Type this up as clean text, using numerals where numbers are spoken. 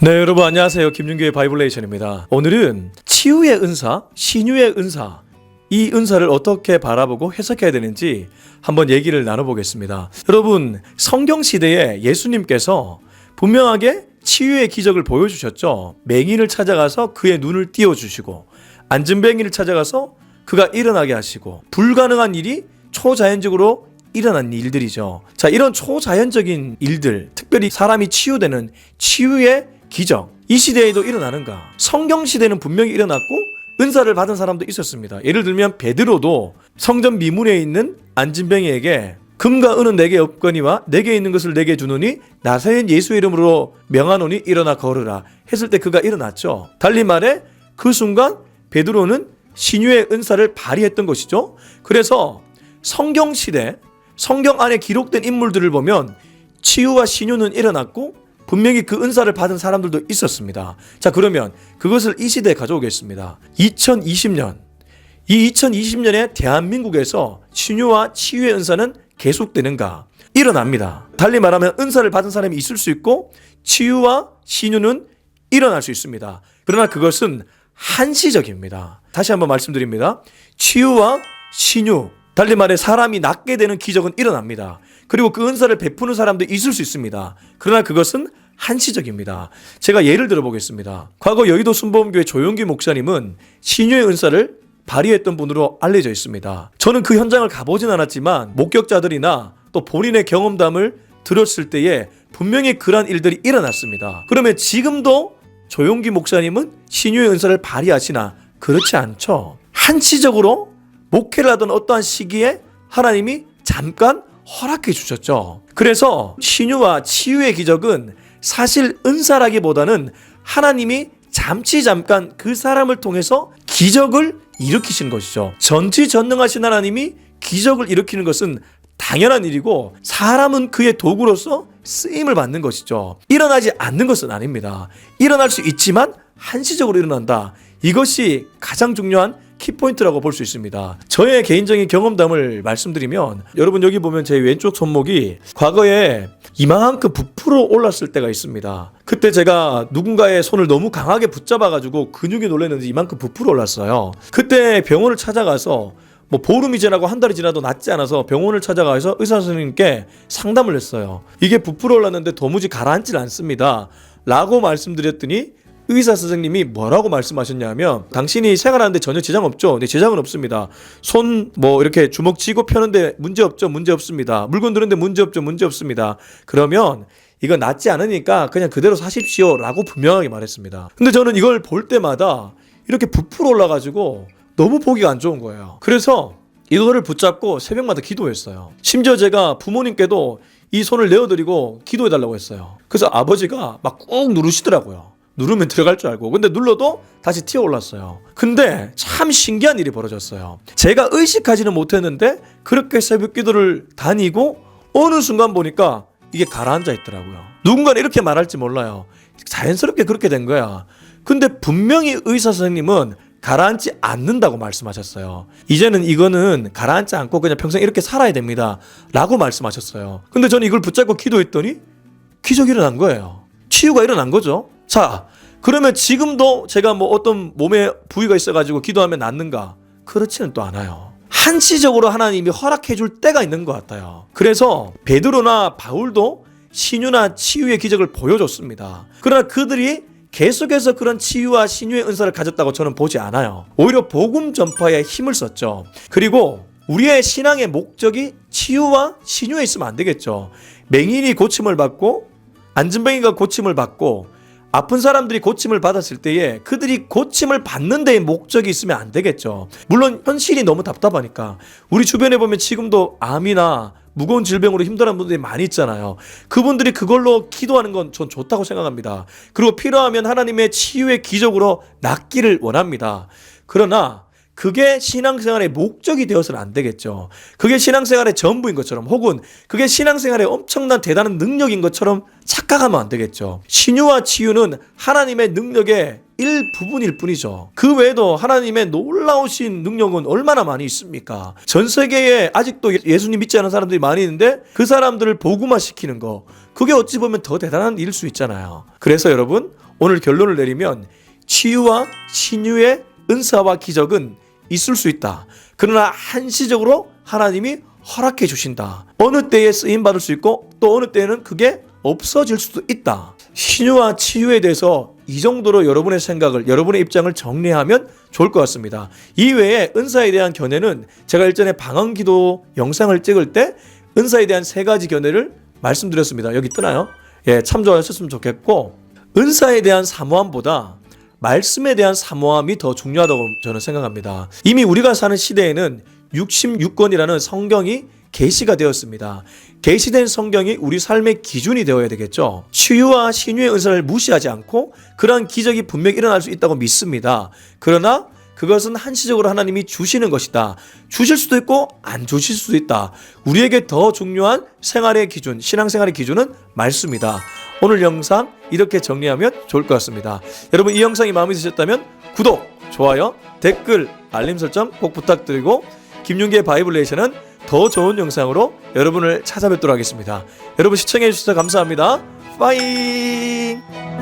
네, 여러분 안녕하세요. 김윤규의 바이블레이션입니다. 오늘은 치유의 은사, 신유의 은사, 이 은사를 어떻게 바라보고 해석해야 되는지 한번 얘기를 나눠보겠습니다. 여러분, 성경시대에 예수님께서 분명하게 치유의 기적을 보여주셨죠. 맹인을 찾아가서 그의 눈을 띄워주시고, 안진뱅이를 찾아가서 그가 일어나게 하시고, 불가능한 일이 초자연적으로 일어난 일들이죠. 자, 이런 초자연적인 일들, 특별히 사람이 치유되는 치유의 기적, 이 시대에도 일어나는가? 성경 시대는 분명히 일어났고 은사를 받은 사람도 있었습니다. 예를 들면 베드로도 성전 미문에 있는 안진뱅이에게 금과 은은 내게 없거니와 내게 있는 것을 내게 주노니 나사렛 예수 이름으로 명하노니 일어나 걸으라 했을 때 그가 일어났죠. 달리 말해 그 순간 베드로는 신유의 은사를 발휘했던 것이죠. 그래서 성경 시대, 성경 안에 기록된 인물들을 보면 치유와 신유는 일어났고 분명히 그 은사를 받은 사람들도 있었습니다. 자, 그러면 그것을 이 시대에 가져오겠습니다. 2020년, 이 2020년에 대한민국에서 신유와 치유의 은사는 계속되는가? 일어납니다. 달리 말하면 은사를 받은 사람이 있을 수 있고 치유와 신유는 일어날 수 있습니다. 그러나 그것은 한시적입니다. 다시 한번 말씀드립니다. 치유와 신유, 달리 말해 사람이 낫게 되는 기적은 일어납니다. 그리고 그 은사를 베푸는 사람도 있을 수 있습니다. 그러나 그것은 한시적입니다. 제가 예를 들어보겠습니다. 과거 여의도 순복음교회 조용기 목사님은 신유의 은사를 발휘했던 분으로 알려져 있습니다. 저는 그 현장을 가보진 않았지만 목격자들이나 또 본인의 경험담을 들었을 때에 분명히 그러한 일들이 일어났습니다. 그러면 지금도 조용기 목사님은 신유의 은사를 발휘하시나? 그렇지 않죠. 한시적으로 목회를 하던 어떠한 시기에 하나님이 잠깐 허락해 주셨죠. 그래서 신유와 치유의 기적은 사실 은사라기보다는 하나님이 잠깐 그 사람을 통해서 기적을 일으키신 것이죠. 전지전능하신 하나님이 기적을 일으키는 것은 당연한 일이고 사람은 그의 도구로서 쓰임을 받는 것이죠. 일어나지 않는 것은 아닙니다. 일어날 수 있지만 한시적으로 일어난다. 이것이 가장 중요한 키포인트라고 볼 수 있습니다. 저의 개인적인 경험담을 말씀드리면 여러분 여기 보면 제 왼쪽 손목이 과거에 이만큼 부풀어 올랐을 때가 있습니다. 그때 제가 누군가의 손을 너무 강하게 붙잡아가지고 근육이 놀랐는데 이만큼 부풀어 올랐어요. 그때 병원을 찾아가서 보름이 지나고 한 달이 지나도 낫지 않아서 병원을 찾아가서 의사 선생님께 상담을 했어요. 이게 부풀어 올랐는데 도무지 가라앉질 않습니다 라고 말씀드렸더니 의사 선생님이 뭐라고 말씀하셨냐면 당신이 생활하는데 전혀 지장 없죠? 네, 지장은 없습니다. 손 이렇게 주먹 쥐고 펴는데 문제 없죠? 문제 없습니다. 물건 드는데 문제 없죠? 문제 없습니다. 그러면 이거 낫지 않으니까 그냥 그대로 사십시오 라고 분명하게 말했습니다. 근데 저는 이걸 볼 때마다 이렇게 부풀어 올라가지고 너무 보기가 안 좋은 거예요. 그래서 이거를 붙잡고 새벽마다 기도했어요. 심지어 제가 부모님께도 이 손을 내어드리고 기도해달라고 했어요. 그래서 아버지가 막 꾹 누르시더라고요. 누르면 들어갈 줄 알고. 근데 눌러도 다시 튀어 올랐어요. 근데 참 신기한 일이 벌어졌어요. 제가 의식하지는 못했는데 그렇게 새벽 기도를 다니고 어느 순간 보니까 이게 가라앉아 있더라고요. 누군가는 이렇게 말할지 몰라요. 자연스럽게 그렇게 된 거야. 근데 분명히 의사 선생님은 가라앉지 않는다고 말씀하셨어요. 이제는 이거는 가라앉지 않고 그냥 평생 이렇게 살아야 됩니다 라고 말씀하셨어요. 근데 저는 이걸 붙잡고 기도했더니 기적이 일어난 거예요. 치유가 일어난 거죠. 자, 그러면 지금도 제가 어떤 몸에 부위가 있어가지고 기도하면 낫는가? 그렇지는 또 않아요. 한시적으로 하나님이 허락해 줄 때가 있는 것 같아요. 그래서 베드로나 바울도 신유나 치유의 기적을 보여줬습니다. 그러나 그들이 계속해서 그런 치유와 신유의 은사를 가졌다고 저는 보지 않아요. 오히려 복음 전파에 힘을 썼죠. 그리고 우리의 신앙의 목적이 치유와 신유에 있으면 안 되겠죠. 맹인이 고침을 받고 안진뱅이가 고침을 받고 아픈 사람들이 고침을 받았을 때에 그들이 고침을 받는 데에 목적이 있으면 안 되겠죠. 물론 현실이 너무 답답하니까 우리 주변에 보면 지금도 암이나 무거운 질병으로 힘들어하는 분들이 많이 있잖아요. 그분들이 그걸로 기도하는 건 전 좋다고 생각합니다. 그리고 필요하면 하나님의 치유의 기적으로 낫기를 원합니다. 그러나 그게 신앙생활의 목적이 되어서는 안 되겠죠. 그게 신앙생활의 전부인 것처럼 혹은 그게 신앙생활의 엄청난 대단한 능력인 것처럼 착각하면 안 되겠죠. 신유와 치유는 하나님의 능력의 일부분일 뿐이죠. 그 외에도 하나님의 놀라우신 능력은 얼마나 많이 있습니까? 전 세계에 아직도 예수님 믿지 않은 사람들이 많이 있는데 그 사람들을 복음화시키는 거, 그게 어찌 보면 더 대단한 일일 수 있잖아요. 그래서 여러분, 오늘 결론을 내리면 치유와 신유의 은사와 기적은 있을 수 있다. 그러나 한시적으로 하나님이 허락해 주신다. 어느 때에 쓰임 받을 수 있고 또 어느 때에는 그게 없어질 수도 있다. 신유와 치유에 대해서 이 정도로 여러분의 생각을, 여러분의 입장을 정리하면 좋을 것 같습니다. 이외에 은사에 대한 견해는 제가 일전에 방언기도 영상을 찍을 때 은사에 대한 3가지 견해를 말씀드렸습니다. 여기 뜨나요? 예, 참조하셨으면 좋겠고, 은사에 대한 사모함보다 말씀에 대한 사모함이 더 중요하다고 저는 생각합니다. 이미 우리가 사는 시대에는 66권이라는 성경이 계시가 되었습니다. 계시된 성경이 우리 삶의 기준이 되어야 되겠죠. 치유와 신유의 은사를 무시하지 않고 그러한 기적이 분명히 일어날 수 있다고 믿습니다. 그러나 그것은 한시적으로 하나님이 주시는 것이다. 주실 수도 있고 안 주실 수도 있다. 우리에게 더 중요한 생활의 기준, 신앙생활의 기준은 말씀이다. 오늘 영상 이렇게 정리하면 좋을 것 같습니다. 여러분, 이 영상이 마음에 드셨다면 구독, 좋아요, 댓글, 알림 설정 꼭 부탁드리고, 김윤기의 바이블 레이션은 더 좋은 영상으로 여러분을 찾아뵙도록 하겠습니다. 여러분, 시청해 주셔서 감사합니다. 빠잉.